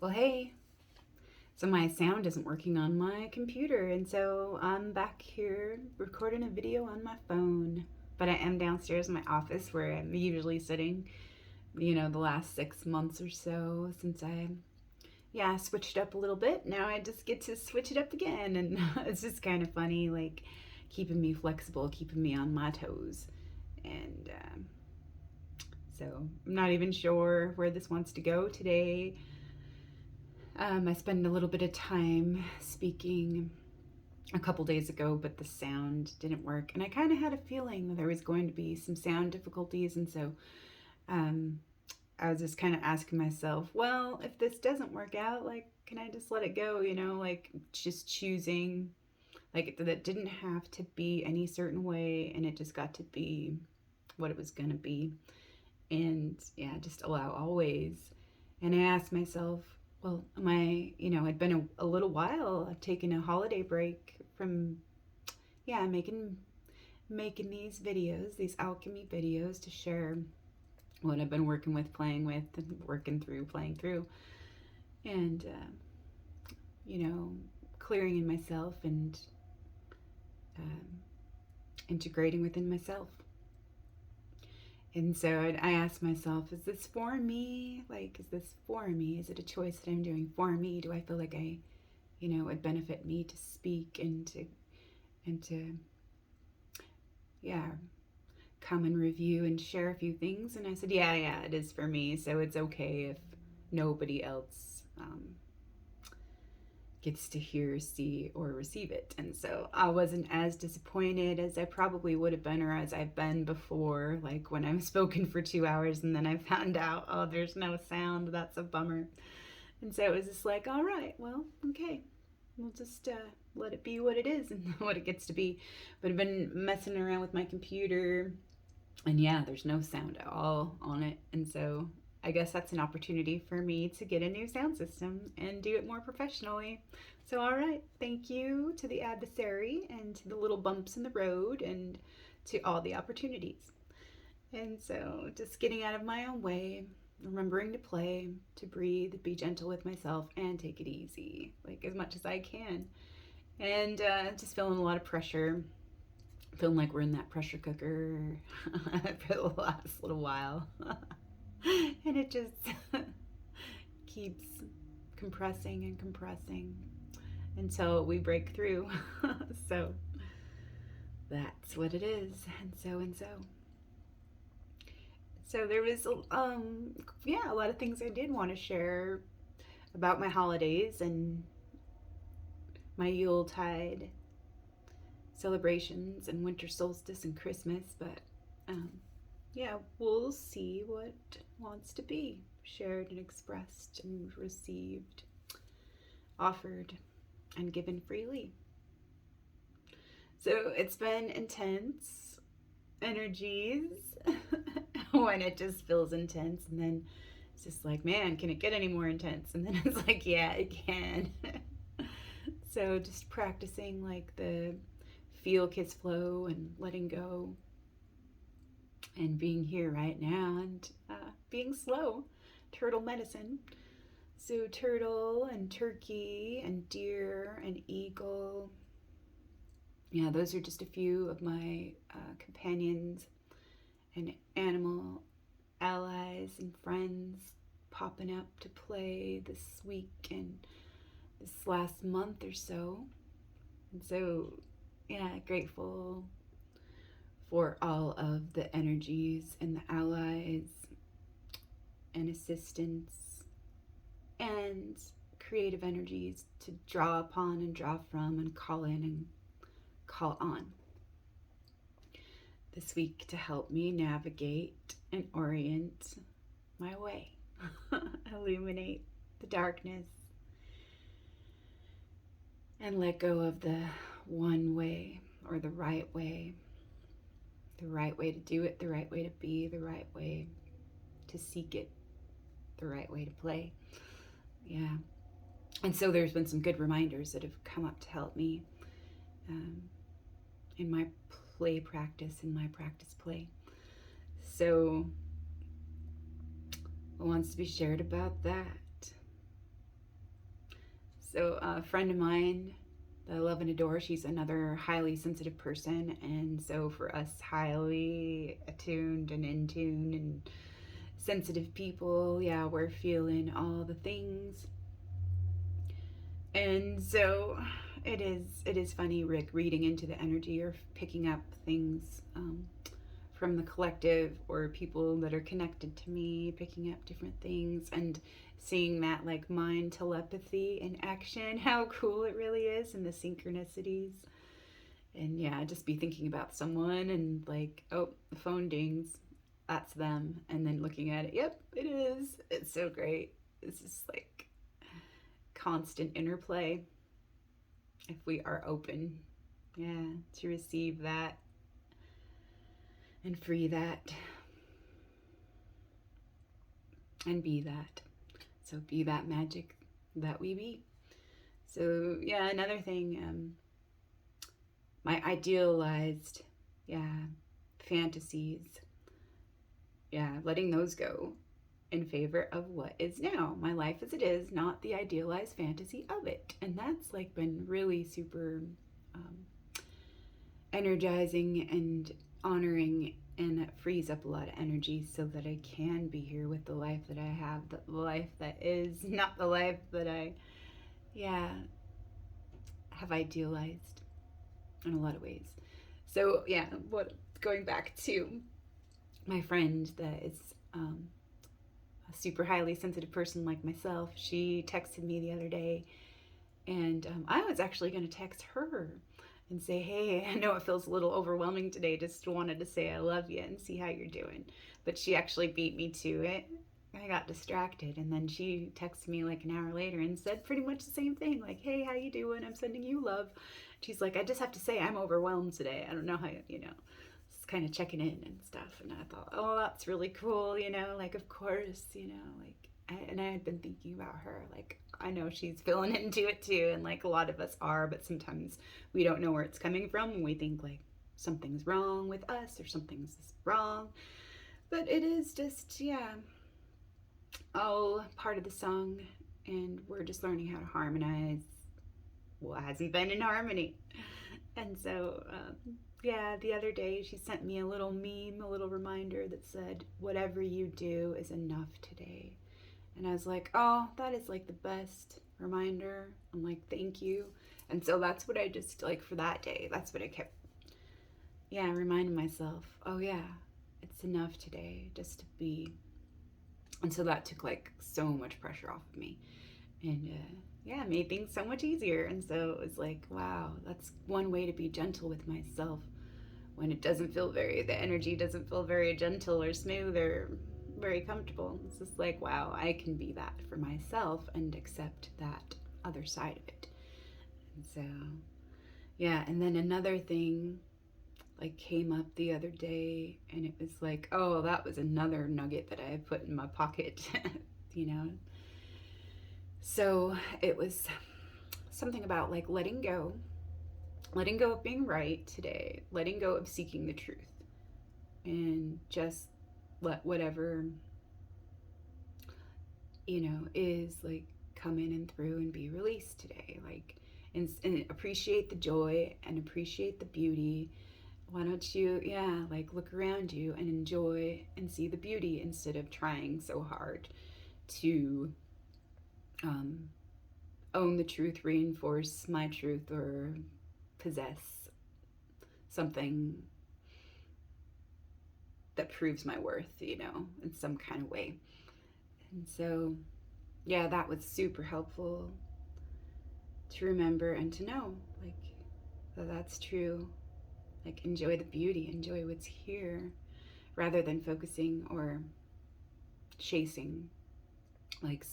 Well, hey, so my sound isn't working on my computer, and so I'm back here recording a video on my phone. But I am downstairs in my office where I'm usually sitting, the last 6 months or so since I switched up a little bit. Now I just get to switch it up again, and it's just kind of funny, like keeping me flexible, keeping me on my toes. And so I'm not even sure where this wants to go today. I spent a little bit of time speaking a couple days ago, but the sound didn't work. And I kind of had a feeling that there was going to be some sound difficulties. And so um, I was just kind of asking myself, well, if this doesn't work out, like, can I just let it go? Like just choosing, like, that didn't have to be any certain way. And it just got to be what it was going to be. And yeah, just allow always. And I asked myself, well, it'd been a little while. I've taken a holiday break from, making these videos, these alchemy videos to share what I've been working with, playing with, and working through, playing through. And, clearing in myself and um, integrating within myself. And so I asked myself, is this for me? Like, is this for me? Is it a choice that I'm doing for me? Do I feel like would benefit me to speak and to yeah, come and review and share a few things? And I said, yeah, it is for me. So it's okay if nobody else gets to hear, see, or receive it. And so I wasn't as disappointed as I probably would have been, or as I've been before, like when I've spoken for 2 hours and then I found out, oh, there's no sound. That's a bummer. And so it was just like, all right, well, okay. We'll just let it be what it is and what it gets to be. But I've been messing around with my computer, and yeah, there's no sound at all on it. And so I guess that's an opportunity for me to get a new sound system and do it more professionally. So, all right, thank you to the adversary and to the little bumps in the road and to all the opportunities. And so, just getting out of my own way, remembering to play, to breathe, be gentle with myself, and take it easy, like as much as I can. And just feeling a lot of pressure, feeling like we're in that pressure cooker for the last little while. And it just keeps compressing and compressing until we break through. So that's what it is. And so. So there was, a lot of things I did want to share about my holidays and my Yuletide celebrations and winter solstice and Christmas, but we'll see what wants to be shared and expressed and received, offered, and given freely. So it's been intense energies when it just feels intense, and then it's just like, man, can it get any more intense? And then it's like, yeah, it can. So just practicing like the feel, kiss, flow, and letting go, and being here right now, and being slow. Turtle medicine. So turtle and turkey and deer and eagle. Yeah, those are just a few of my companions and animal allies and friends popping up to play this week and this last month or so. And so, yeah, grateful for all of the energies and the allies and assistance and creative energies to draw upon and draw from and call in and call on this week to help me navigate and orient my way, illuminate the darkness, and let go of the one way or the right way to do it, the right way to be, the right way to seek it, the right way to play. Yeah. And so there's been some good reminders that have come up to help me in my play practice, in my practice play. So what wants to be shared about that? So a friend of mine that I love and adore, she's another highly sensitive person. And so for us highly attuned and in tune and sensitive people, yeah, we're feeling all the things. And so it is funny, Rick, reading into the energy or picking up things from the collective or people that are connected to me, picking up different things and seeing that like mind telepathy in action, how cool it really is, and the synchronicities. And yeah, just be thinking about someone and like, oh, the phone dings, that's them. And then looking at it, yep, it is. It's so great. It's just like constant interplay if we are open, yeah, to receive that and free that and be that. So be that magic that we be. So yeah, another thing, my idealized, yeah, fantasies, yeah, letting those go in favor of what is now. My life as it is, not the idealized fantasy of it. And that's like been really super um, energizing and honoring, and it frees up a lot of energy so that I can be here with the life that I have, the life that is, not the life that I, yeah, have idealized in a lot of ways. So yeah, what going back to my friend that is a super highly sensitive person like myself, she texted me the other day, and I was actually going to text her and say, hey, I know it feels a little overwhelming today. Just wanted to say I love you and see how you're doing. But she actually beat me to it. I got distracted, and then she texted me like an hour later and said pretty much the same thing, like, hey, how you doing? I'm sending you love. She's like, I just have to say I'm overwhelmed today. I don't know how, just kind of checking in and stuff. And I thought, oh, that's really cool, like, of course, like, and I had been thinking about her, like, I know she's feeling into it too, and like a lot of us are, but sometimes we don't know where it's coming from, and we think like something's wrong with us or something's wrong. But it is just, yeah, all part of the song, and we're just learning how to harmonize what hasn't been in harmony. And so, yeah, the other day she sent me a little meme, a little reminder that said, whatever you do is enough today. And I was like, oh, that is like the best reminder. I'm like, thank you. And so that's what I just, like, for that day, that's what I kept, yeah, reminding myself, oh, yeah, it's enough today just to be. And so that took like so much pressure off of me. And yeah, made things so much easier. And so it was like, wow, that's one way to be gentle with myself when it doesn't feel the energy doesn't feel very gentle or smooth or very comfortable. It's just like, wow, I can be that for myself and accept that other side of it. And so, yeah, and then another thing like came up the other day, and it was like, oh, that was another nugget that I put in my pocket, you know. So it was something about like letting go of being right today, letting go of seeking the truth, and just let whatever, is like come in and through and be released today. Like, and appreciate the joy and appreciate the beauty. Why don't you, yeah, like look around you and enjoy and see the beauty instead of trying so hard to own the truth, reinforce my truth, or possess something that proves my worth, in some kind of way. And so, yeah, that was super helpful to remember and to know, like, that that's true. Like, enjoy the beauty, enjoy what's here, rather than focusing or chasing, like,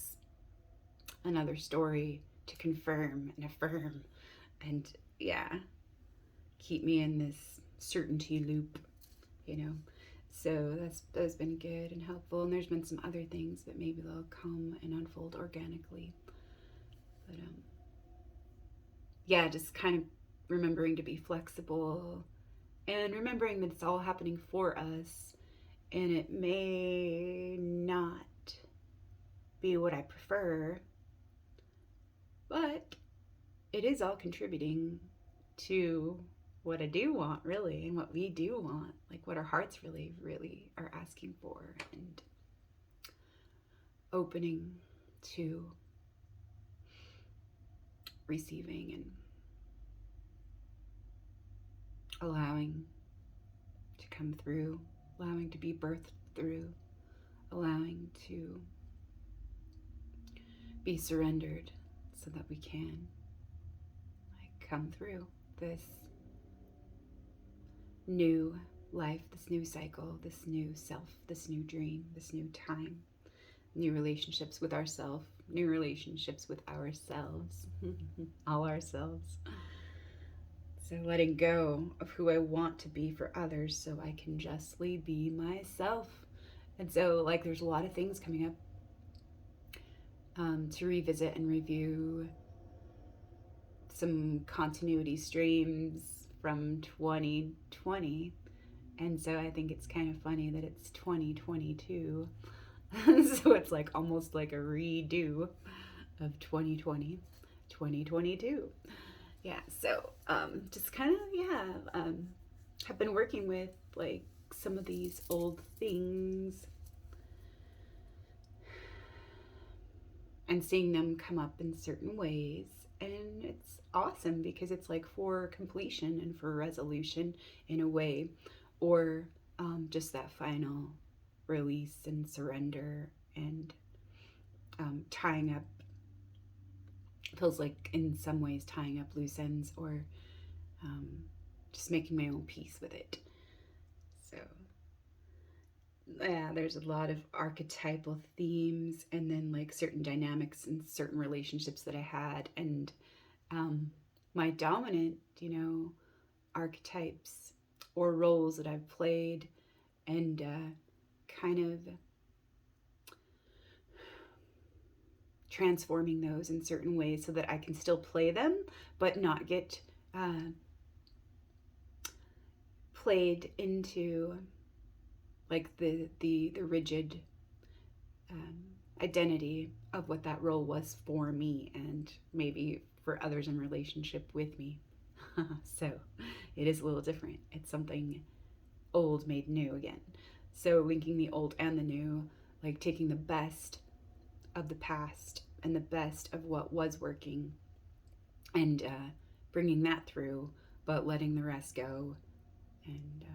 another story to confirm and affirm and, yeah, keep me in this certainty loop, So that's been good and helpful. And there's been some other things that maybe they'll come and unfold organically. But yeah, just kind of remembering to be flexible and remembering that it's all happening for us, and it may not be what I prefer, But it is all contributing to what I do want, really, and what we do want, like what our hearts really, really are asking for, and opening to receiving and allowing to come through, allowing to be birthed through, allowing to be surrendered so that we can like come through this new life, this new cycle, this new self, this new dream, this new time, new relationships with ourselves, new relationships with ourselves, all ourselves. So letting go of who I want to be for others so I can justly be myself. And so like there's a lot of things coming up to revisit and review some continuity streams from 2020. And so I think it's kind of funny that it's 2022. So it's like almost like a redo of 2020, 2022. Yeah, so just kind of, have been working with like some of these old things and seeing them come up in certain ways. And it's awesome because it's like for completion and for resolution in a way, or just that final release and surrender and tying up, feels like in some ways tying up loose ends, or just making my own peace with it. So yeah, there's a lot of archetypal themes, and then like certain dynamics and certain relationships that I had, and my dominant, archetypes or roles that I've played, and kind of transforming those in certain ways so that I can still play them, but not get played into like the rigid identity of what that role was for me and maybe for others in relationship with me. So it is a little different. It's something old made new again. So linking the old and the new, like taking the best of the past and the best of what was working and bringing that through, but letting the rest go, and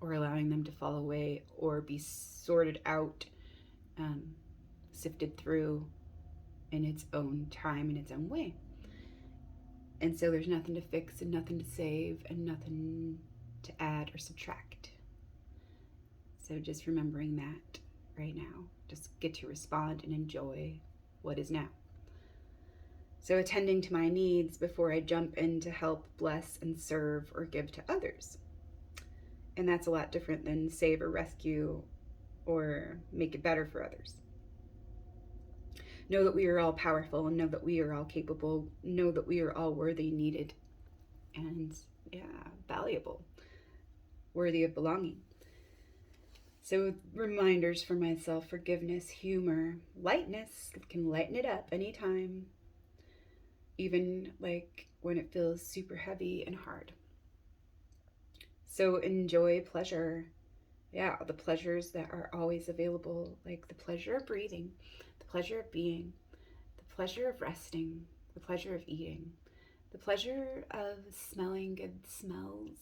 or allowing them to fall away or be sorted out, sifted through in its own time, in its own way. And so there's nothing to fix and nothing to save and nothing to add or subtract. So just remembering that right now, just get to respond and enjoy what is now. So attending to my needs before I jump in to help, bless, and serve or give to others. And that's a lot different than save or rescue or make it better for others. Know that we are all powerful, and know that we are all capable. Know that we are all worthy, needed, and valuable, worthy of belonging. So reminders for myself: forgiveness, humor, lightness, can lighten it up anytime, even like when it feels super heavy and hard. So enjoy pleasure. Yeah, the pleasures that are always available, like the pleasure of breathing, the pleasure of being, the pleasure of resting, the pleasure of eating, the pleasure of smelling good smells,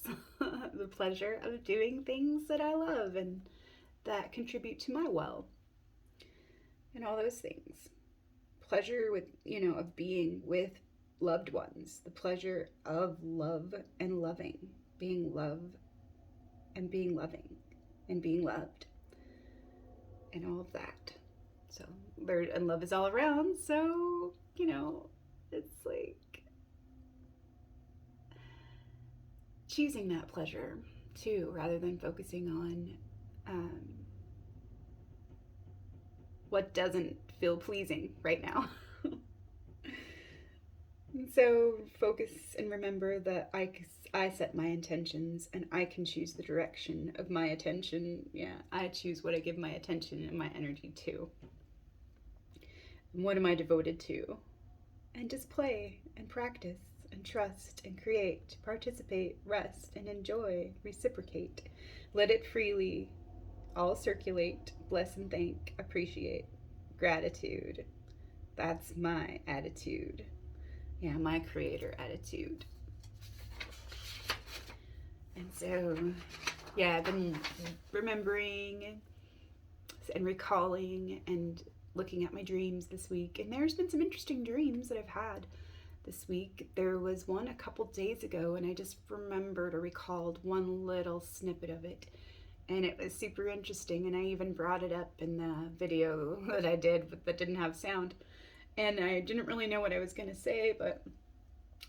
the pleasure of doing things that I love and that contribute to my well, and all those things. Pleasure with, of being with loved ones, the pleasure of love and loving, being love and being loving and being loved, and all of that. So and love is all around. So it's like choosing that pleasure too, rather than focusing on what doesn't feel pleasing right now. So focus and remember that I set my intentions, and I can choose the direction of my attention. Yeah, I choose what I give my attention and my energy to. And what am I devoted to? and just play and practice and trust and create, participate, rest and enjoy, reciprocate. Let it freely all circulate, bless and thank, appreciate, gratitude. That's my attitude. Yeah, my creator attitude. And so, yeah, I've been remembering and recalling and looking at my dreams this week. And there's been some interesting dreams that I've had this week. There was one a couple days ago, and I just remembered or recalled one little snippet of it. And it was super interesting, and I even brought it up in the video that I did that didn't have sound. And I didn't really know what I was going to say, but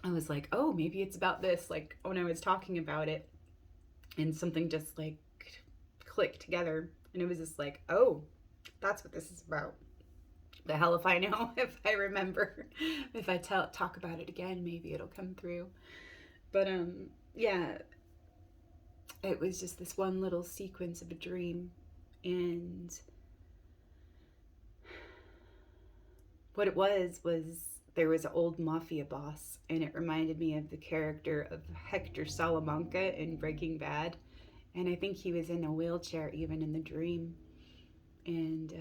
I was like, oh, maybe it's about this. Like when I was talking about it, and something just like clicked together. And it was just like, oh, that's what this is about. The hell if I know, if I remember. If I talk about it again, maybe it'll come through. But yeah, it was just this one little sequence of a dream. And what it was there was an old mafia boss, and it reminded me of the character of Hector Salamanca in Breaking Bad. And I think he was in a wheelchair even in the dream. And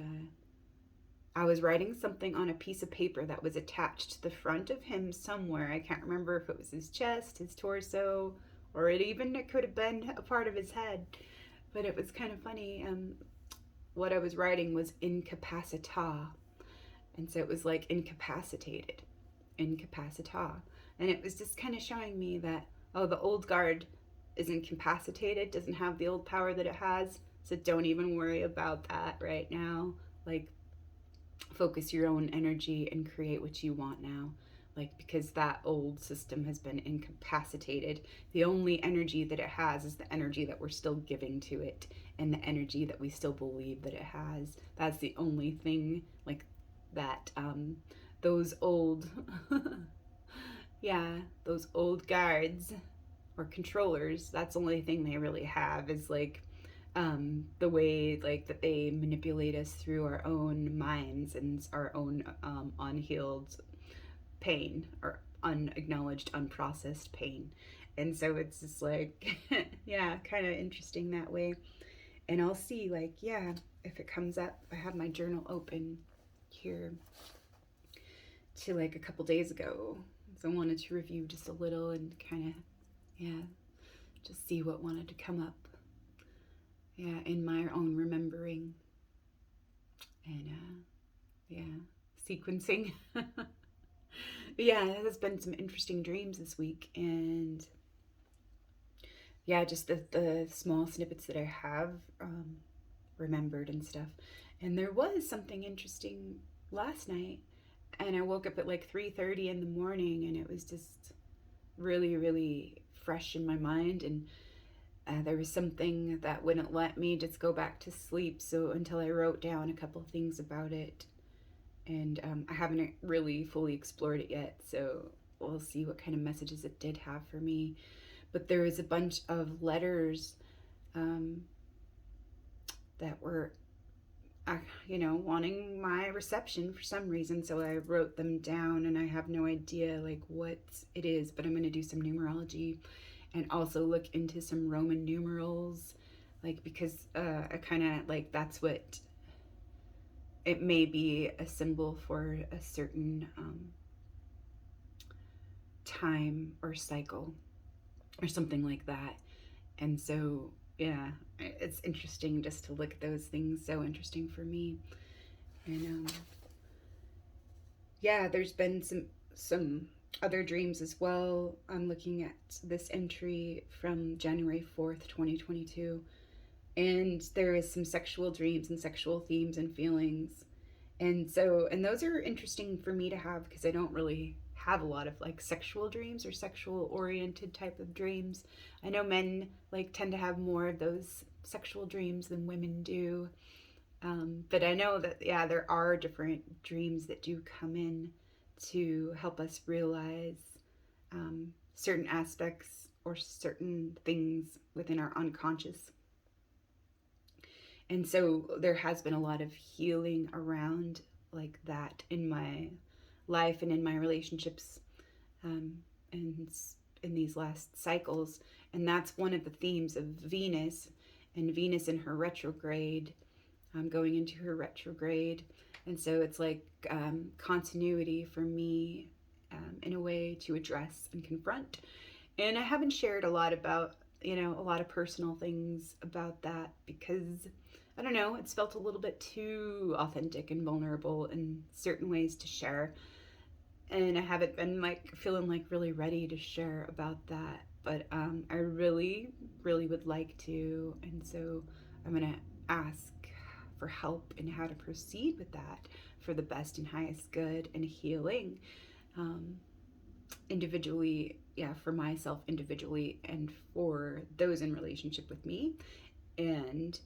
I was writing something on a piece of paper that was attached to the front of him somewhere. I can't remember if it was his chest, his torso, or it could have been a part of his head. But it was kind of funny. What I was writing was incapacita. And so it was like incapacitated, incapacita. And it was just kind of showing me that, oh, the old guard is incapacitated, doesn't have the old power that it has. So don't even worry about that right now. Like, focus your own energy and create what you want now. Like, because that old system has been incapacitated. The only energy that it has is the energy that we're still giving to it, and the energy that we still believe that it has. That's the only thing, like, that those old yeah, those old guards or controllers, that's the only thing they really have is like the way like that they manipulate us through our own minds and our own unhealed pain or unacknowledged, unprocessed pain. And so it's just like, yeah, kind of interesting that way. And I'll see, like, yeah, if it comes up. I have my journal open here to like a couple days ago. So I wanted to review just a little and kind of, yeah, just see what wanted to come up. Yeah, in my own remembering. And yeah, sequencing. Yeah, there's been some interesting dreams this week, and yeah, just the small snippets that I have remembered and stuff. And there was something interesting last night, and I woke up at like 3:30 in the morning, and it was just really, really fresh in my mind. And there was something that wouldn't let me just go back to sleep. So until I wrote down a couple things about it, and I haven't really fully explored it yet. So we'll see what kind of messages it did have for me. But there was a bunch of letters um, that were, wanting my reception for some reason. So I wrote them down, and I have no idea like what it is. But I'm going to do some numerology and also look into some Roman numerals, like because I kind of like that's what it may be a symbol for a certain time or cycle or something like that. And so, yeah, it's interesting just to look at those things. So interesting for me. And yeah, there's been some other dreams as well. I'm looking at this entry from January 4th, 2022. And there is some sexual dreams and sexual themes and feelings. And so, and those are interesting for me to have because I don't really have a lot of like sexual dreams or sexual oriented type of dreams. I know men like tend to have more of those sexual dreams than women do. But I know that, yeah, there are different dreams that do come in to help us realize certain aspects or certain things within our unconscious. And so there has been a lot of healing around like that in my life and in my relationships, um, and in these last cycles. And that's one of the themes of Venus, and Venus in her retrograde, going into her retrograde. And so it's like continuity for me, in a way to address and confront. And I haven't shared a lot about, a lot of personal things about that because I don't know, it's felt a little bit too authentic and vulnerable in certain ways to share. And I haven't been like feeling like really ready to share about that. But I really, really would like to. And so I'm going to ask for help in how to proceed with that for the best and highest good and healing, um, individually, yeah, for myself individually and for those in relationship with me, and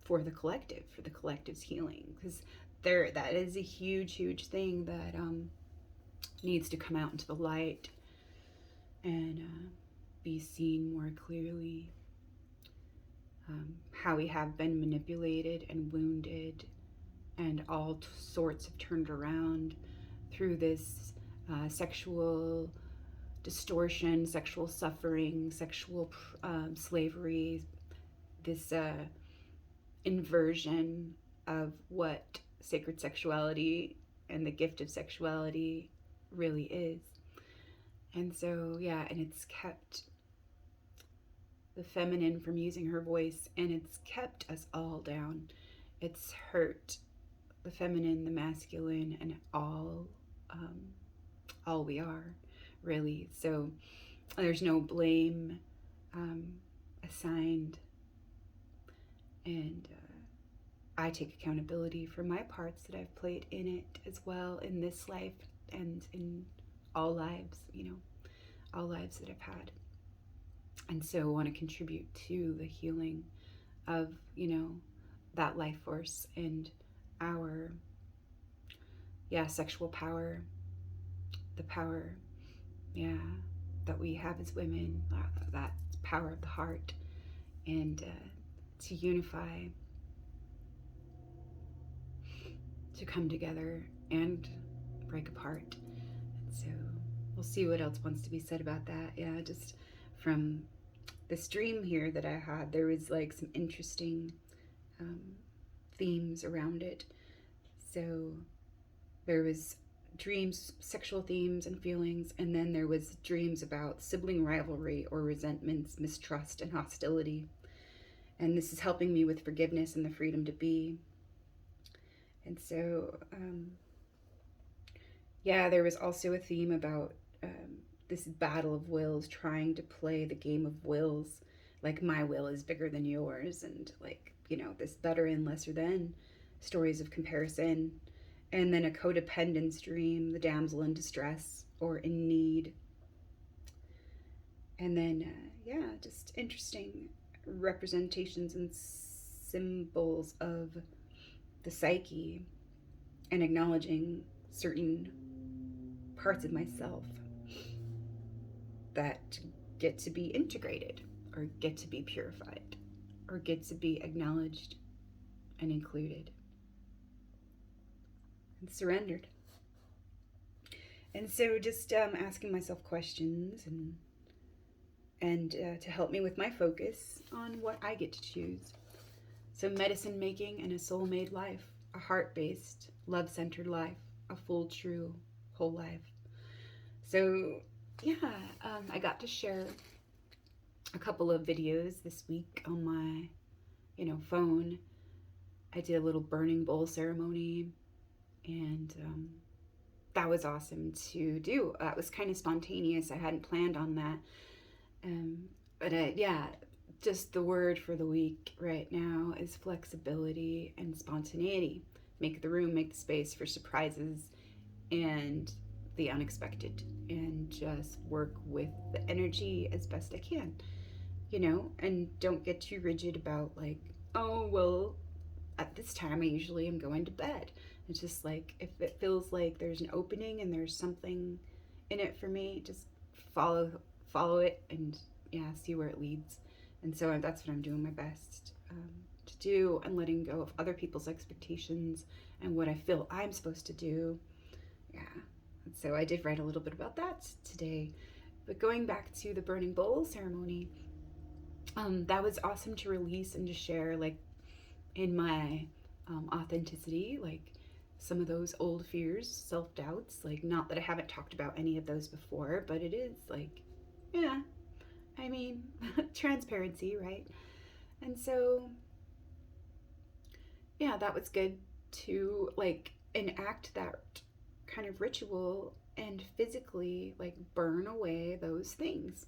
for the collective's healing, because that is a huge, huge thing that needs to come out into the light and be seen more clearly. How we have been manipulated and wounded and all sorts of turned around through this sexual distortion, sexual suffering, sexual slavery, this inversion of what sacred sexuality and the gift of sexuality really is. And so, yeah, and it's kept the feminine from using her voice, and it's kept us all down. It's hurt the feminine, the masculine, and all we are, really. So there's no blame assigned, and I take accountability for my parts that I've played in it as well, in this life and in all lives, all lives that I've had. And so I want to contribute to the healing of, that life force and our, sexual power, the power, that we have as women, that power of the heart, and to unify, to come together and break apart. And so we'll see what else wants to be said about that. Yeah, just from this dream here that I had, there was like some interesting themes around it. So there was dreams, sexual themes and feelings, and then there was dreams about sibling rivalry or resentments, mistrust, and hostility. And this is helping me with forgiveness and the freedom to be. And so, there was also a theme about this battle of wills, trying to play the game of wills, like my will is bigger than yours, and like, this better and lesser than stories of comparison. And then a codependence dream, the damsel in distress or in need. And then, just interesting representations and symbols of the psyche and acknowledging certain parts of myself that get to be integrated or get to be purified or get to be acknowledged and included and surrendered. And so just asking myself questions and to help me with my focus on what I get to choose. So medicine making and a soul-made life, a heart-based, love-centered life, a full, true, whole life. So I got to share a couple of videos this week on my, phone. I did a little burning bowl ceremony, and that was awesome to do. That was kind of spontaneous. I hadn't planned on that. But just the word for the week right now is flexibility and spontaneity. Make the room, make the space for surprises and the unexpected, and just work with the energy as best I can, and don't get too rigid about like, oh, well, at this time I usually am going to bed. It's just like, if it feels like there's an opening and there's something in it for me, just follow it and see where it leads. And so that's what I'm doing my best to do, and letting go of other people's expectations and what I feel I'm supposed to do. Yeah. And so I did write a little bit about that today. But going back to the burning bowl ceremony, that was awesome to release and to share, like, in my authenticity, like some of those old fears, self doubts. Like, not that I haven't talked about any of those before, but it is like, yeah, I mean, transparency, right? And so, yeah, that was good to like enact that kind of ritual and physically like burn away those things.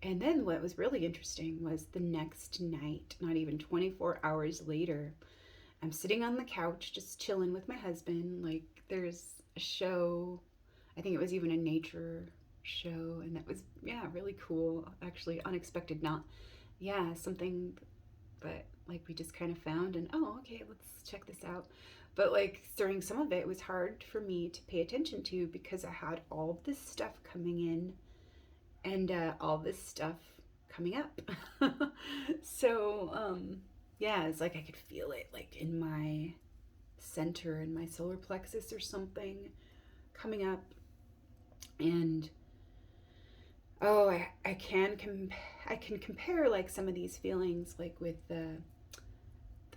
And then what was really interesting was the next night, not even 24 hours later, I'm sitting on the couch just chilling with my husband. Like, there's a show, I think it was even a nature show, and that was, yeah, really cool. Actually, unexpected, not, yeah, something that like we just kind of found, and oh, okay, let's check this out. But like during some of it, it was hard for me to pay attention to because I had all this stuff coming in and all this stuff coming up. So, yeah, it's like I could feel it like in my center, in my solar plexus or something coming up. And oh, I can compare like some of these feelings like with the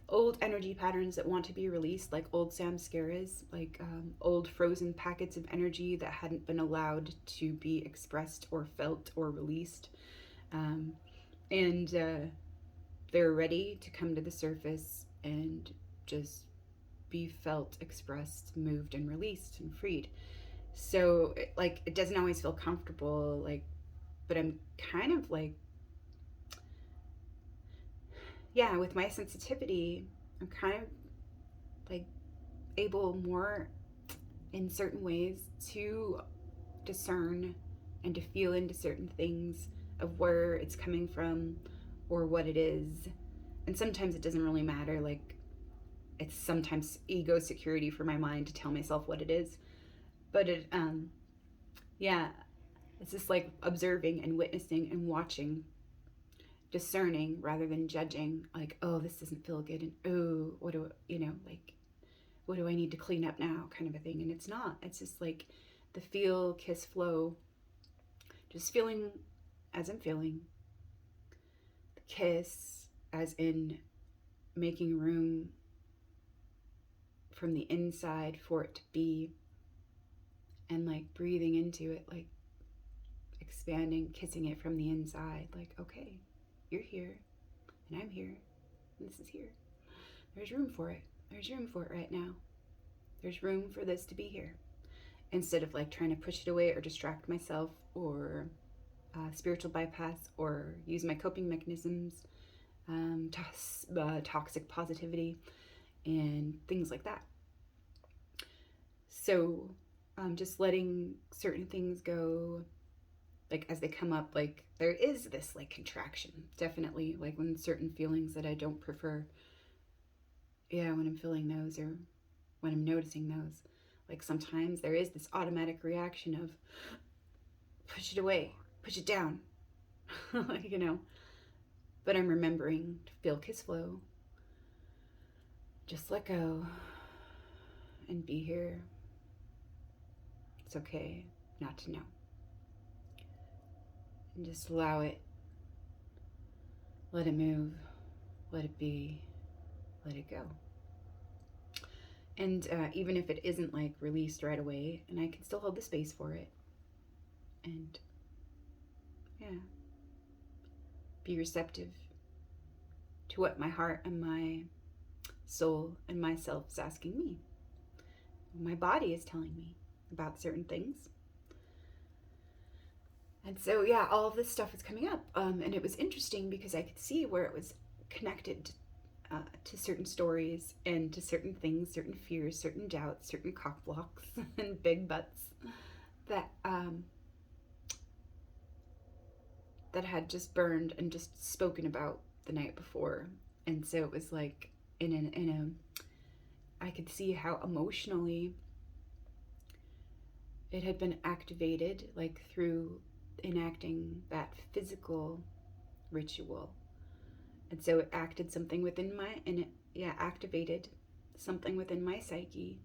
old energy patterns that want to be released, like old samskaras, like old frozen packets of energy that hadn't been allowed to be expressed or felt or released. Um, and they're ready to come to the surface and just be felt, expressed, moved, and released and freed. So, like, it doesn't always feel comfortable, like, but I'm kind of like, yeah, with my sensitivity, I'm kind of like able more in certain ways to discern and to feel into certain things of where it's coming from or what it is. And sometimes it doesn't really matter. Like, it's sometimes ego security for my mind to tell myself what it is. But yeah, it's just like observing and witnessing and watching, discerning rather than judging. Like, oh, this doesn't feel good. And oh, what do, like, what do I need to clean up now, kind of a thing. And it's not. It's just like the feel, kiss, flow, just feeling as I'm feeling. The kiss as in making room from the inside for it to be, and like breathing into it, like expanding, kissing it from the inside. Like, okay, you're here and I'm here and this is here. There's room for it. There's room for it right now. There's room for this to be here. Instead of like trying to push it away or distract myself or spiritual bypass or use my coping mechanisms, toxic positivity, and things like that. So just letting certain things go, like as they come up, like there is this like contraction, definitely, like when certain feelings that I don't prefer, yeah, when I'm feeling those or when I'm noticing those, like sometimes there is this automatic reaction of push it away, push it down, like, but I'm remembering to feel kiss flow, just let go and be here. It's okay not to know. And just allow it. Let it move. Let it be. Let it go. And even if it isn't like released right away, and I can still hold the space for it. And yeah, be receptive to what my heart and my soul and myself is asking me. My body is telling me about certain things. And so, yeah, all of this stuff is coming up. And it was interesting because I could see where it was connected to certain stories and to certain things, certain fears, certain doubts, certain cock blocks and big butts that that had just burned and just spoken about the night before. And so it was like I could see how emotionally it had been activated, like through enacting that physical ritual. And so it acted something within activated something within my psyche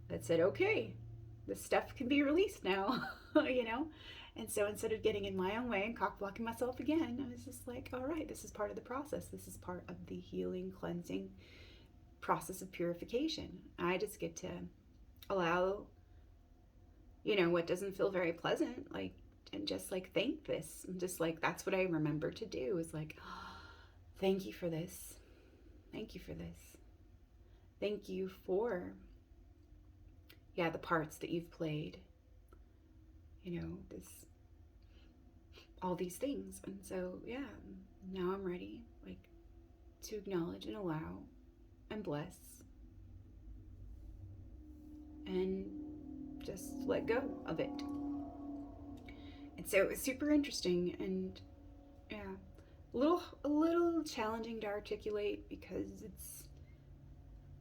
that said, okay, this stuff can be released now, you know? And so instead of getting in my own way and cock blocking myself again, I was just like, all right, this is part of the process. This is part of the healing, cleansing process of purification. I just get to allow, what doesn't feel very pleasant, like, and just like thank this. And just like, that's what I remember to do is like, oh, thank you for this. Thank you for this. Thank you for, the parts that you've played, this, all these things. And so, now I'm ready, like, to acknowledge and allow and bless and just let go of it. And so it was super interesting and a little challenging to articulate because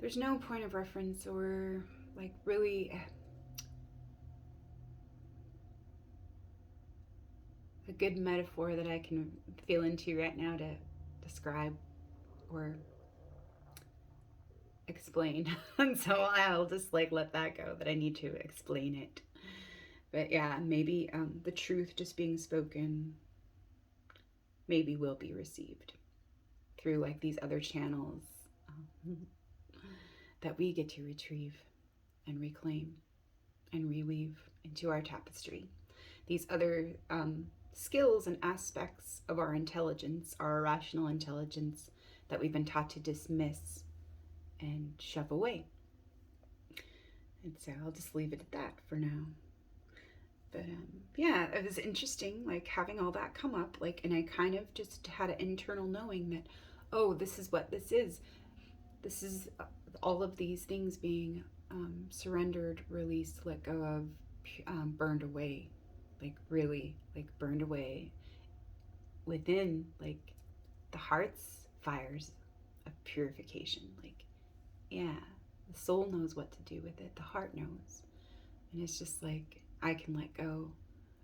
there's no point of reference or like really a good metaphor that I can feel into right now to describe or explain. And so I'll just like let that go, that I need to explain it. But maybe the truth just being spoken maybe will be received through like these other channels that we get to retrieve and reclaim and reweave into our tapestry. These other skills and aspects of our intelligence, our irrational intelligence that we've been taught to dismiss and shove away. And so I'll just leave it at that for now. But it was interesting, like having all that come up, like, and I kind of just had an internal knowing that, oh, this is what this is. This is all of these things being surrendered, released, let go of, burned away, like really, like burned away within, like the heart's fires of purification. Like, the soul knows what to do with it. The heart knows. And it's just like, I can let go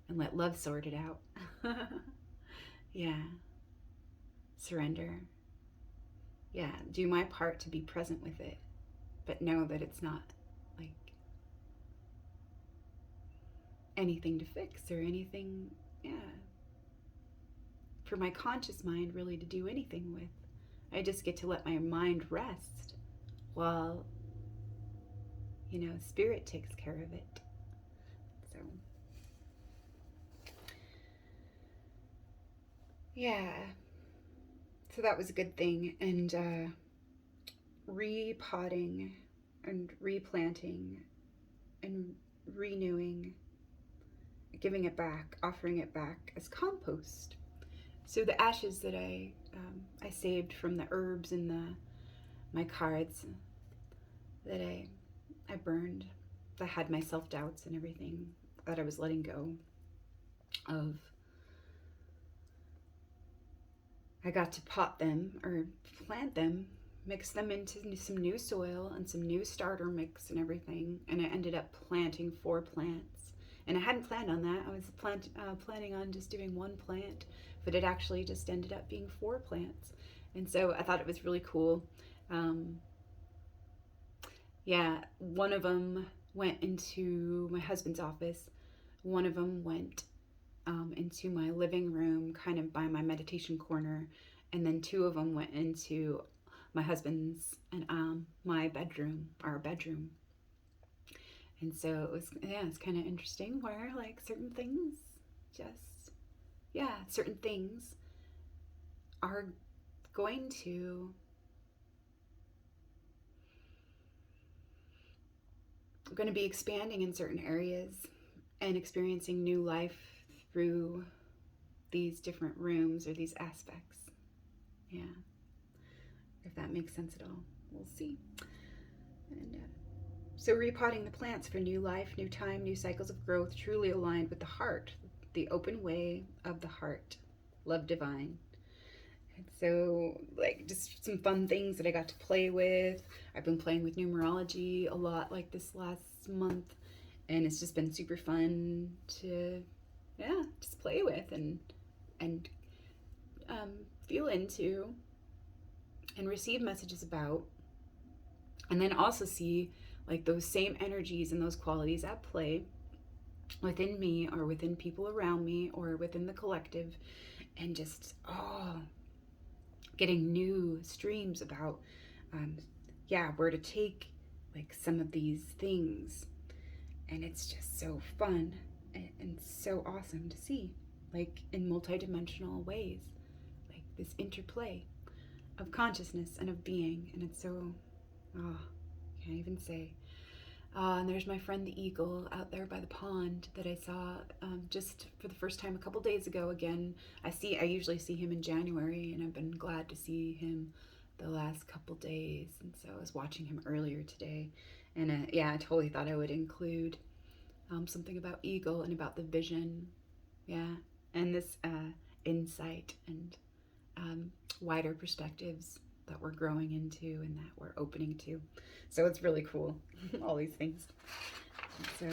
and let love sort it out. Surrender. Do my part to be present with it, but know that it's not like anything to fix or anything, for my conscious mind really to do anything with. I just get to let my mind rest while, spirit takes care of it. So that was a good thing. And repotting and replanting and renewing, giving it back, offering it back as compost. So the ashes that I saved from the herbs and my cards that I burned, that had my self-doubts and everything that I was letting go of, I got to pot them or plant them, mix them into some new soil and some new starter mix and everything. And I ended up planting 4 plants. And I hadn't planned on that. I was planning on just doing 1 plant, but it actually just ended up being 4 plants. And so I thought it was really cool. One of them went into my husband's office. One of them went into my living room, kind of by my meditation corner, and then 2 of them went into my husband's and my bedroom, our bedroom. And so it's kind of interesting where like certain things certain things are going to be expanding in certain areas and experiencing new life through these different rooms or these aspects. If that makes sense at all, we'll see. And so repotting the plants for new life, new time, new cycles of growth, truly aligned with the heart, the open way of the heart, love divine. And so like just some fun things that I got to play with. I've been playing with numerology a lot like this last month, and it's just been super fun to just play with and feel into and receive messages about, and then also see like those same energies and those qualities at play within me or within people around me or within the collective, and just getting new streams about um, where to take like some of these things. And it's just so fun and so awesome to see, like in multidimensional ways, like this interplay of consciousness and of being. And it's so, can't even say. And there's my friend the eagle out there by the pond that I saw just for the first time a couple days ago. Again, I usually see him in January, and I've been glad to see him the last couple days. And so I was watching him earlier today, and I totally thought I would include something about eagle and about the vision, and this insight and wider perspectives that we're growing into and that we're opening to. So it's really cool, all these things. So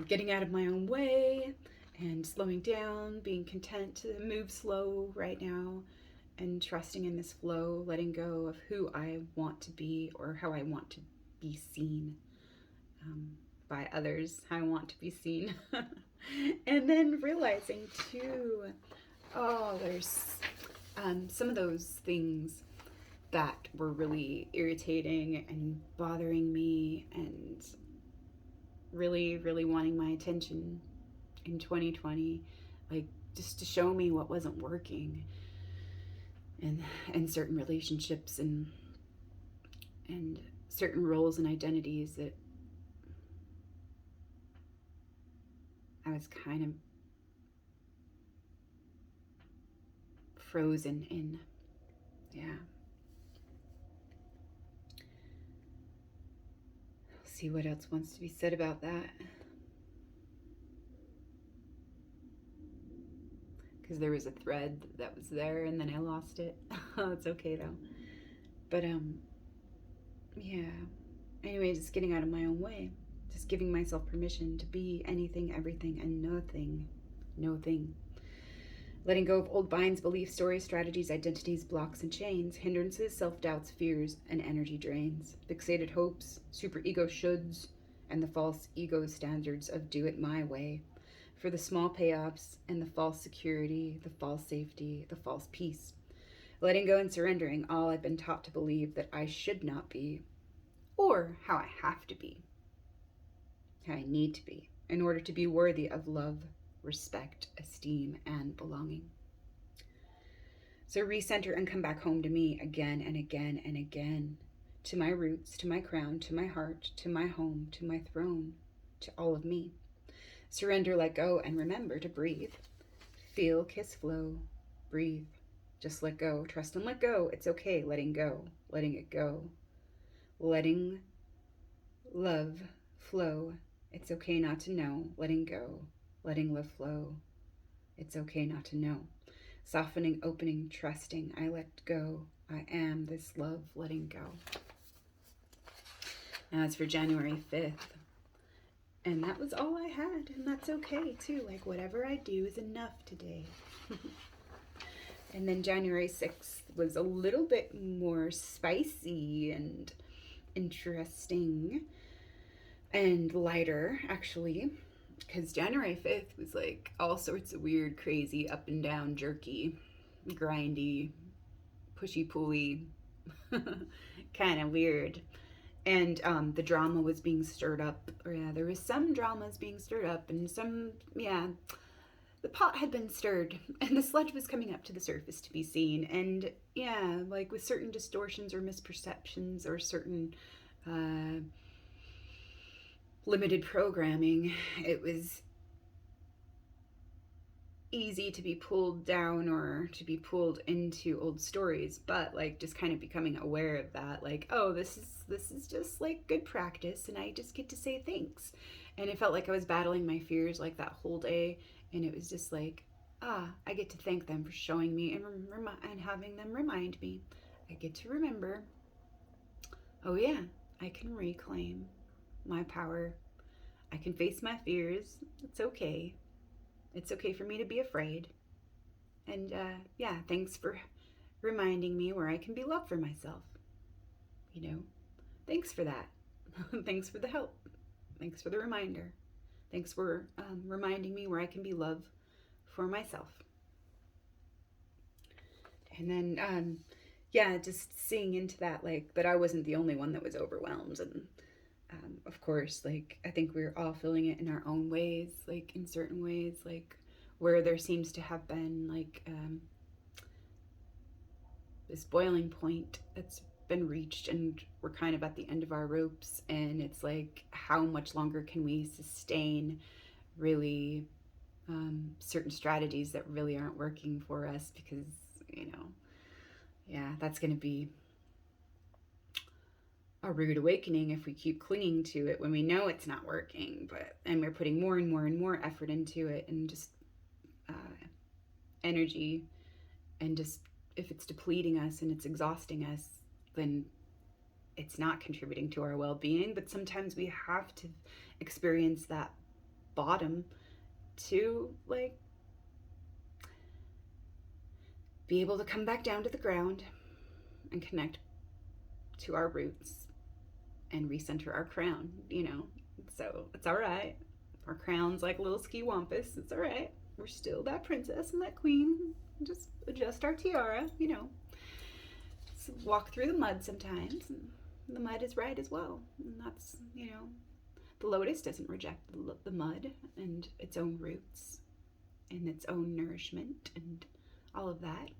getting out of my own way and slowing down, being content to move slow right now, and trusting in this flow, letting go of who I want to be or how I want to be seen by others, how I want to be seen. And then realizing too, there's some of those things that were really irritating and bothering me and really, really wanting my attention in 2020, like just to show me what wasn't working and certain relationships and certain roles and identities that I was kind of frozen in. See what else wants to be said about that. Because there was a thread that was there and then I lost it. It's okay though. But anyway, just getting out of my own way. Just giving myself permission to be anything, everything, and nothing. No thing. Letting go of old binds, beliefs, stories, strategies, identities, blocks, and chains, hindrances, self-doubts, fears, and energy drains, fixated hopes, super-ego shoulds, and the false ego standards of do it my way, for the small payoffs and the false security, the false safety, the false peace. Letting go and surrendering all I've been taught to believe that I should not be, or how I have to be, how I need to be, in order to be worthy of love, respect, esteem, and belonging. So recenter and come back home to me again and again and again, to my roots, to my crown, to my heart, to my home, to my throne, to all of me. Surrender, let go, and remember to breathe. Feel, kiss, flow, breathe. Just let go, trust and let go. It's okay, letting go, letting it go. Letting love flow. It's okay not to know, letting go. Letting love flow. It's okay not to know. Softening, opening, trusting. I let go. I am this love, letting go. Now it's for January 5th. And that was all I had. And that's okay too. Like whatever I do is enough today. And then January 6th was a little bit more spicy and interesting and lighter, actually. Because January 5th was like all sorts of weird, crazy, up and down, jerky, grindy, pushy-pulley, kind of weird. And the drama was being stirred up. There was some dramas being stirred up, and some, the pot had been stirred, and the sludge was coming up to the surface to be seen. And like with certain distortions or misperceptions or certain limited programming, it was easy to be pulled down or to be pulled into old stories. But like just kind of becoming aware of that, like, oh, this is just like good practice, and I just get to say thanks. And it felt like I was battling my fears like that whole day, and it was just like, I get to thank them for showing me and having them remind me. I get to remember, oh yeah, I can reclaim my power. I can face my fears. It's okay. It's okay for me to be afraid. And thanks for reminding me where I can be love for myself. thanks for that. Thanks for the help. Thanks for the reminder. Thanks for reminding me where I can be love for myself. And then, yeah, just seeing into that, like, that I wasn't the only one that was overwhelmed. And of course, like, I think we're all feeling it in our own ways, like, in certain ways, like, where there seems to have been, like, this boiling point that's been reached, and we're kind of at the end of our ropes. And it's like, how much longer can we sustain really certain strategies that really aren't working for us? Because, you know, yeah, that's going to be a rude awakening if we keep clinging to it when we know it's not working, and we're putting more and more and more effort into it, and just energy, and just, if it's depleting us and it's exhausting us, then it's not contributing to our well-being. But sometimes we have to experience that bottom to, like, be able to come back down to the ground and connect to our roots and recenter our crown, you know. So it's all right. Our crown's like a little ski wampus. It's all right. We're still that princess and that queen. Just adjust our tiara, you know. So walk through the mud sometimes, and the mud is right as well. And that's, you know, the lotus doesn't reject the mud and its own roots and its own nourishment and all of that.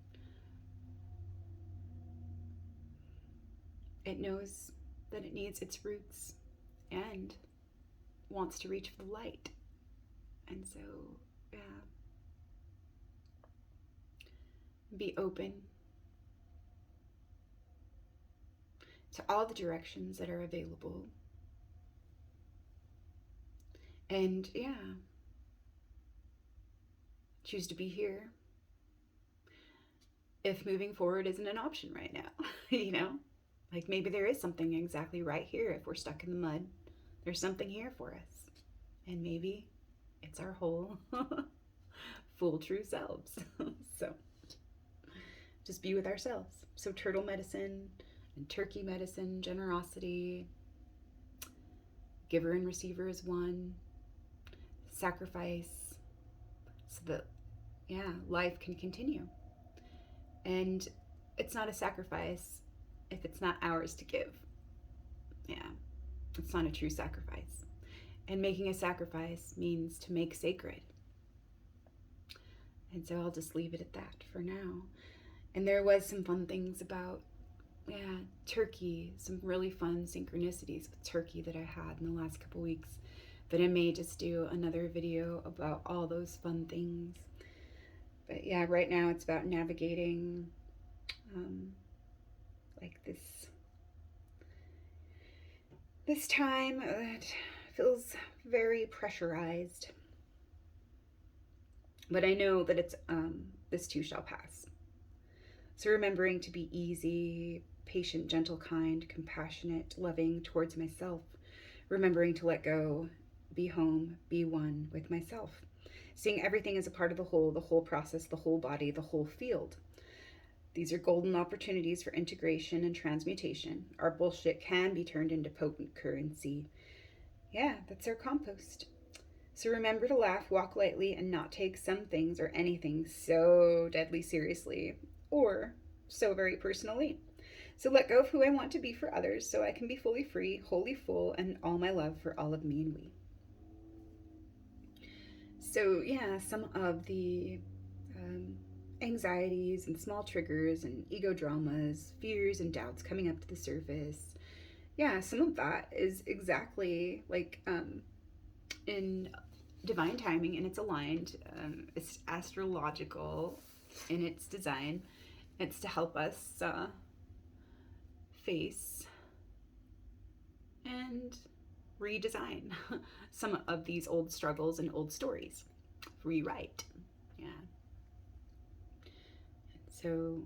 It knows that it needs its roots and wants to reach for the light. And so, yeah, be open to all the directions that are available. And yeah, choose to be here if moving forward isn't an option right now. You know, like, maybe there is something exactly right here. If we're stuck in the mud, there's something here for us. And maybe it's our whole full true selves. So just be with ourselves. So turtle medicine and turkey medicine, generosity, giver and receiver is one, sacrifice, so that, yeah, life can continue. And it's not a sacrifice if it's not ours to give. Yeah, it's not a true sacrifice. And making a sacrifice means to make sacred. And so I'll just leave it at that for now. And there was some fun things about, yeah, turkey, some really fun synchronicities with turkey that I had in the last couple weeks. But I may just do another video about all those fun things. But yeah, right now it's about navigating like this time that feels very pressurized. But I know that it's this too shall pass. So remembering to be easy, patient, gentle, kind, compassionate, loving towards myself. Remembering to let go, be home, be one with myself. Seeing everything as a part of the whole process, the whole body, the whole field. These are golden opportunities for integration and transmutation. Our bullshit can be turned into potent currency. Yeah, that's our compost. So remember to laugh, walk lightly, and not take some things or anything so deadly seriously or so very personally. So let go of who I want to be for others so I can be fully free, wholly full, and all my love for all of me and we. So yeah, some of the anxieties and small triggers and ego dramas, fears and doubts coming up to the surface. Yeah, some of that is exactly like in divine timing, and it's aligned. It's astrological in its design. It's to help us face and redesign some of these old struggles and old stories. Rewrite. Yeah. So,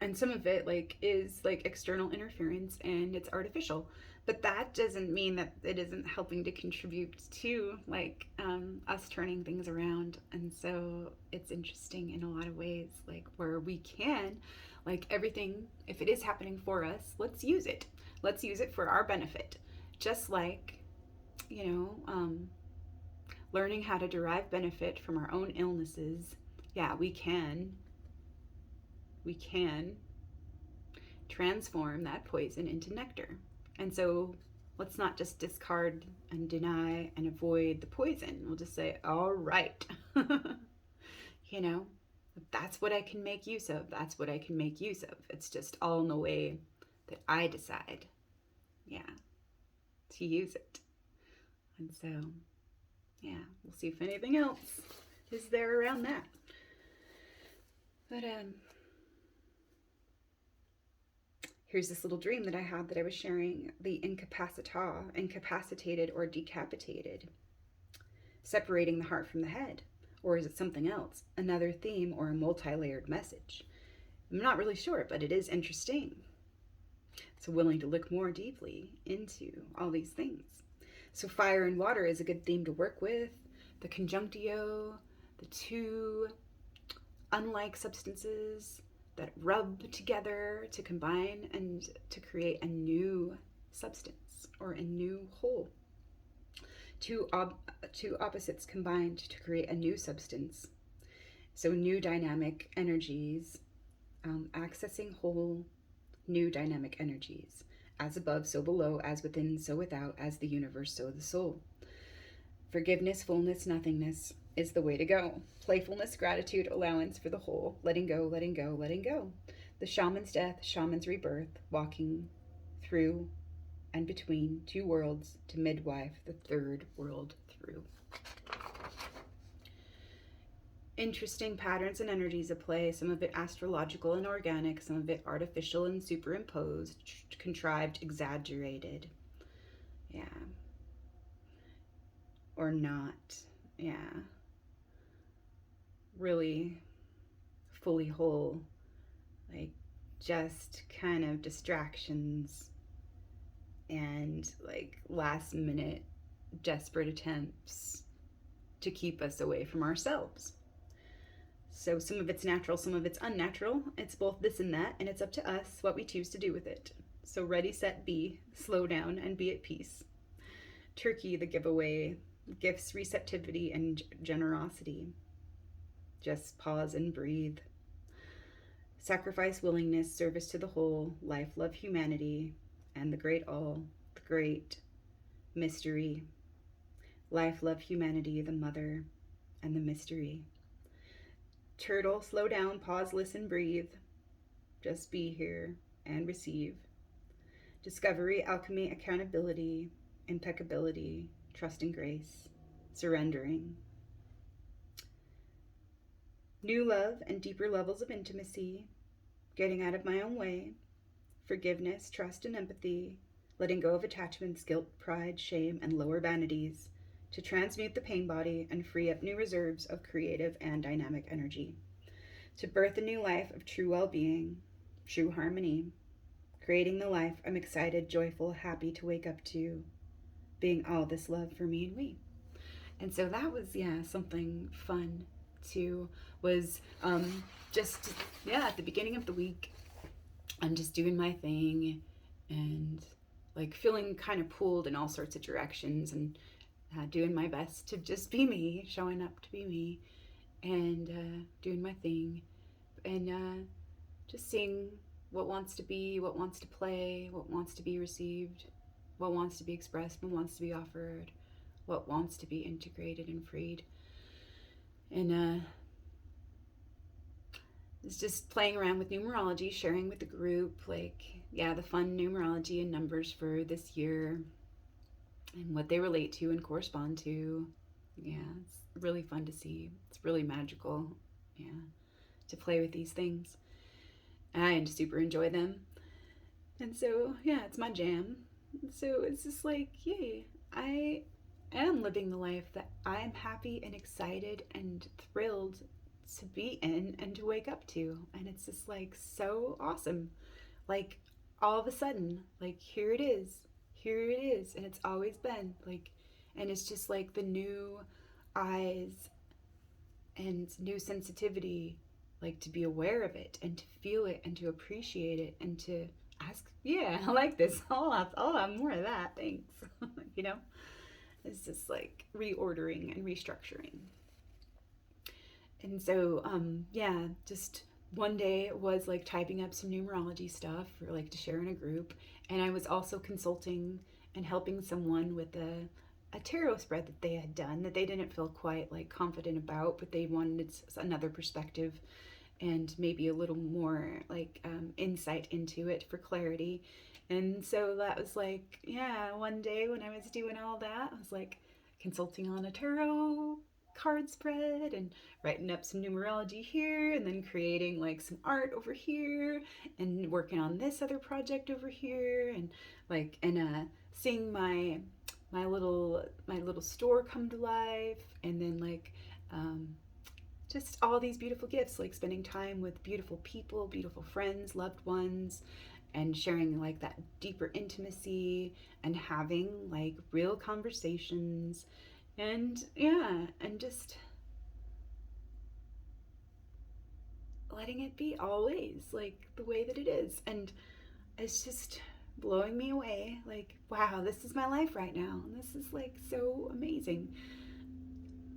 and some of it like is like external interference and it's artificial, but that doesn't mean that it isn't helping to contribute to like us turning things around. And so it's interesting in a lot of ways, like where we can, like everything, if it is happening for us, let's use it. Let's use it for our benefit. Just like, you know, learning how to derive benefit from our own illnesses. Yeah, we can transform that poison into nectar. And so let's not just discard and deny and avoid the poison. We'll just say, all right, you know, that's what I can make use of. That's what I can make use of. It's just all in the way that I decide, yeah, to use it. And so, yeah, we'll see if anything else is there around that. But here's this little dream that I had that I was sharing: the incapacitated or decapitated, separating the heart from the head. Or is it something else? Another theme or a multi layered message? I'm not really sure, but it is interesting. So, willing to look more deeply into all these things. So, fire and water is a good theme to work with. The conjunctio, the two unlike substances that rub together to combine and to create a new substance or a new whole. Two opposites combined to create a new substance. So, new dynamic energies, accessing whole new dynamic energies. As above, so below, as within, so without, as the universe, so the soul. Forgiveness, fullness, nothingness is the way to go. Playfulness, gratitude, allowance for the whole, letting go, letting go, letting go. The shaman's death, shaman's rebirth, walking through and between two worlds to midwife the third world through. Interesting patterns and energies at play, some of it astrological and organic, some of it artificial and superimposed, contrived, exaggerated. Yeah. Or not. Yeah. Really fully whole. Like just kind of distractions and like last minute desperate attempts to keep us away from ourselves. So some of it's natural, some of it's unnatural. It's both this and that, and it's up to us what we choose to do with it. So ready, set, be, slow down, and be at peace. Turkey, the giveaway, gifts, receptivity, and generosity. Just pause and breathe. Sacrifice, willingness, service to the whole, life, love, humanity, and the great all, the great mystery. Life, love, humanity, the mother, and the mystery. Turtle, slow down, pause, listen, breathe. Just be here and receive. Discovery, alchemy, accountability, impeccability, trust and grace, surrendering. New love and deeper levels of intimacy, getting out of my own way, forgiveness, trust and empathy, letting go of attachments, guilt, pride, shame, and lower vanities, to transmute the pain body and free up new reserves of creative and dynamic energy, to birth a new life of true well-being, true harmony, creating the life I'm excited, joyful, happy to wake up to, being all this love for me and we. And so that was, yeah, something fun too. Was just, yeah, at the beginning of the week, I'm just doing my thing and like feeling kind of pulled in all sorts of directions, and doing my best to just be me, showing up to be me, and doing my thing, and just seeing what wants to be, what wants to play, what wants to be received, what wants to be expressed, what wants to be offered, what wants to be integrated and freed. And it's just playing around with numerology, sharing with the group, like, yeah, the fun numerology and numbers for this year and what they relate to and correspond to. Yeah, it's really fun to see. It's really magical, yeah, to play with these things. And I super enjoy them. And so, yeah, it's my jam. So it's just like, yay, I am living the life that I am happy and excited and thrilled to be in and to wake up to. And it's just like so awesome. Like all of a sudden, like here it is. And it's always been like, and it's just like the new eyes and new sensitivity, like to be aware of it and to feel it and to appreciate it and to ask, yeah, I like this. I'll have more of that. Thanks. you know, it's just like reordering and restructuring. And so, yeah, just one day it was like typing up some numerology stuff for like to share in a group. And I was also consulting and helping someone with a tarot spread that they had done that they didn't feel quite like confident about, but they wanted another perspective and maybe a little more like insight into it for clarity. And so that was like, yeah, one day when I was doing all that, I was like consulting on a tarot card spread and writing up some numerology here and then creating like some art over here and working on this other project over here and like seeing my little store come to life and then like just all these beautiful gifts, like spending time with beautiful people, beautiful friends, loved ones, and sharing like that deeper intimacy and having like real conversations. And yeah, and just letting it be always like the way that it is. And it's just blowing me away. Like, wow, this is my life right now. And this is like so amazing.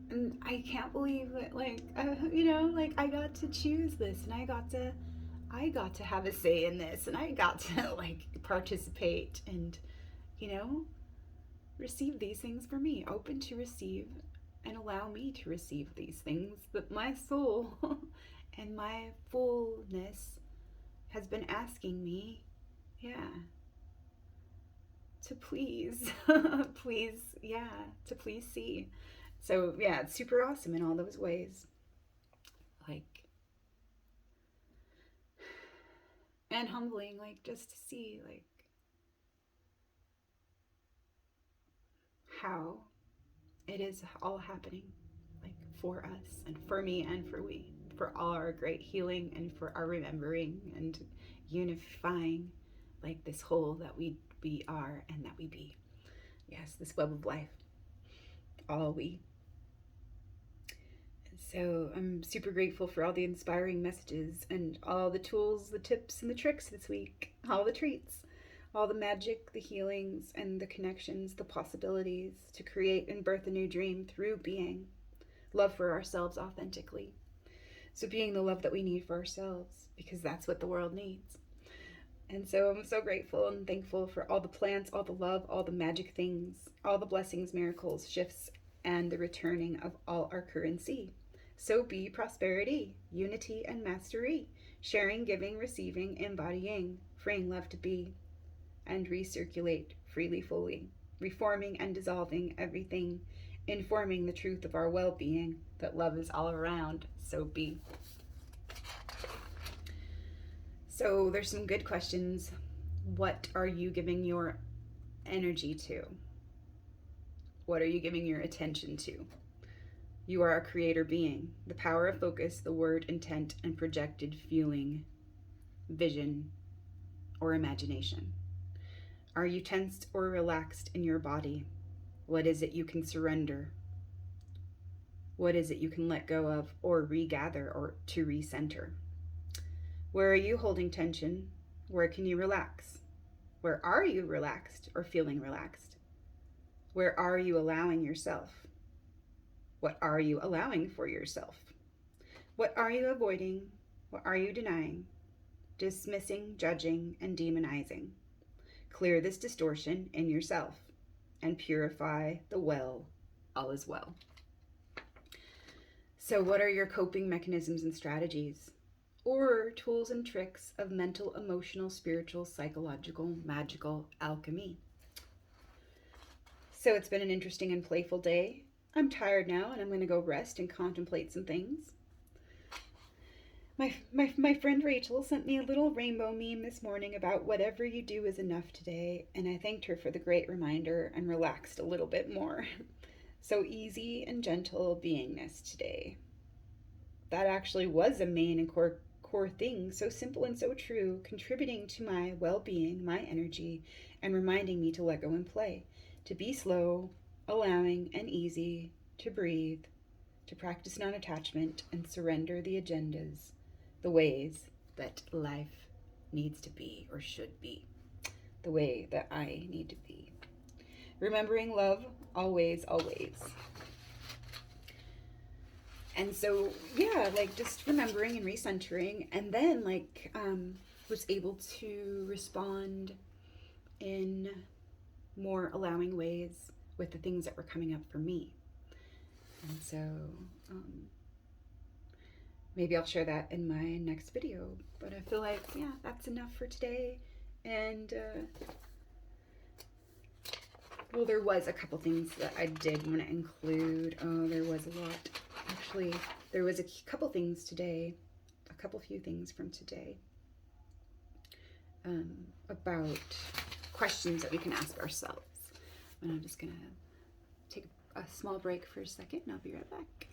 And I can't believe that, like, like I got to choose this, and I got to have a say in this, and I got to like participate and, you know, receive these things for me, open to receive, and allow me to receive these things that my soul and my fullness has been asking me, yeah, to please, please, yeah, to please see. So yeah, it's super awesome in all those ways. Like, and humbling, like just to see like how it is all happening, like for us and for me and for we, for all our great healing and for our remembering and unifying like this whole that we are and that we be. Yes, this web of life, all we. So I'm super grateful for all the inspiring messages and all the tools, the tips, and the tricks this week, all the treats, all the magic, the healings, and the connections, the possibilities to create and birth a new dream through being love for ourselves authentically. So, being the love that we need for ourselves, because that's what the world needs. And so, I'm so grateful and thankful for all the plants, all the love, all the magic things, all the blessings, miracles, shifts, and the returning of all our currency. So be prosperity, unity, and mastery, sharing, giving, receiving, embodying, freeing love to be, and recirculate freely, fully, reforming and dissolving everything, informing the truth of our well being that love is all around. So be. So there's some good questions. What are you giving your energy to? What are you giving your attention to? You are a creator being. The power of focus, the word, intent, and projected feeling, vision, or imagination. Are you tensed or relaxed in your body? What is it you can surrender? What is it you can let go of or regather or to recenter? Where are you holding tension? Where can you relax? Where are you relaxed or feeling relaxed? Where are you allowing yourself? What are you allowing for yourself? What are you avoiding? What are you denying? Dismissing, judging, and demonizing. Clear this distortion in yourself and purify the well. All is well. So, what are your coping mechanisms and strategies? Or tools and tricks of mental, emotional, spiritual, psychological, magical alchemy? So, it's been an interesting and playful day. I'm tired now and I'm going to go rest and contemplate some things. My friend Rachel sent me a little rainbow meme this morning about whatever you do is enough today, and I thanked her for the great reminder and relaxed a little bit more. So easy and gentle beingness today. That actually was a main and core thing, so simple and so true, contributing to my well-being, my energy, and reminding me to let go and play, to be slow, allowing and easy, to breathe, to practice non-attachment and surrender the agendas, the ways that life needs to be or should be, the way that I need to be. Remembering love always, always. And so, yeah, like just remembering and recentering, and then like was able to respond in more allowing ways with the things that were coming up for me. And so maybe I'll share that in my next video. But I feel like, yeah, that's enough for today. And well, there was a couple things that I did want to include. Oh, there was a lot. Actually, there was a couple things today, few things from today about questions that we can ask ourselves. And I'm just going to take a small break for a second, and I'll be right back.